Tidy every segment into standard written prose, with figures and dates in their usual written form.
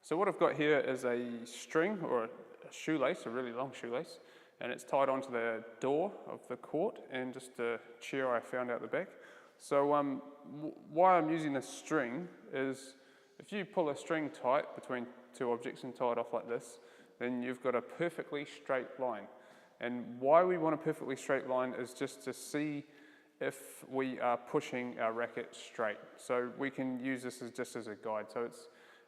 So what I've got here is a string or a shoelace, a really long shoelace, and it's tied onto the door of the court and just a chair I found out the back. So why I'm using this string is if you pull a string tight between two objects and tie it off like this, then you've got a perfectly straight line. And why we want a perfectly straight line is just to see if we are pushing our racket straight. So we can use this just as a guide. So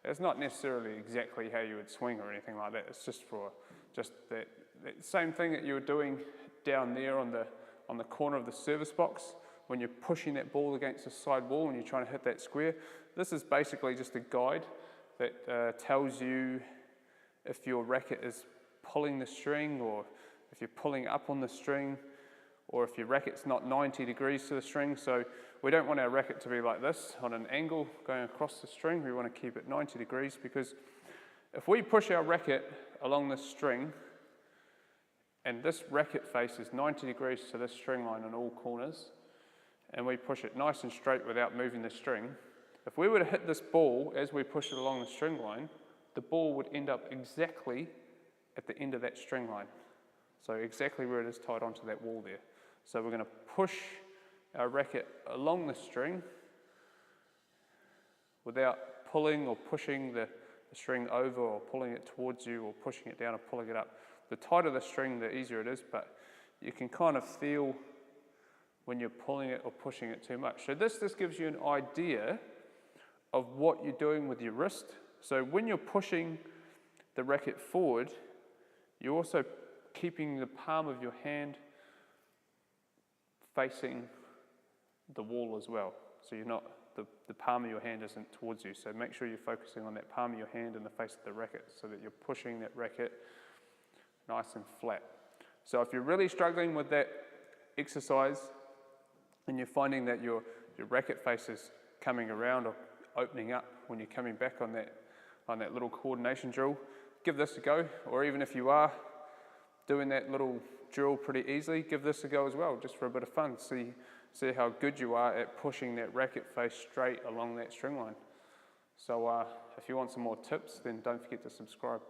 it's not necessarily exactly how you would swing or anything like that. It's just for that same thing that you were doing down there on the corner of the service box when you're pushing that ball against the side wall and you're trying to hit that square. This is basically just a guide that tells you if your racket is pulling the string, or if you're pulling up on the string, or if your racket's not 90 degrees to the string. So we don't want our racket to be like this on an angle going across the string. We want to keep it 90 degrees, because if we push our racket along this string and this racket face is 90 degrees to this string line on all corners, and we push it nice and straight without moving the string, if we were to hit this ball as we push it along the string line, the ball would end up exactly at the end of that string line. So exactly where it is tied onto that wall there. So we're going to push our racket along the string without pulling or pushing the string over, or pulling it towards you, or pushing it down or pulling it up. The tighter the string, the easier it is, but you can kind of feel when you're pulling it or pushing it too much. So this gives you an idea of what you're doing with your wrist. So when you're pushing the racket forward, you're also keeping the palm of your hand facing the wall as well. So you're not, the palm of your hand isn't towards you. So make sure you're focusing on that palm of your hand and the face of the racket, so that you're pushing that racket nice and flat. So if you're really struggling with that exercise and you're finding that your racket face is coming around or opening up when you're coming back on that little coordination drill, give this a go. Or even if you are doing that little drill pretty easily, give this a go as well, just for a bit of fun. See how good you are at pushing that racket face straight along that string line. So if you want some more tips, then don't forget to subscribe.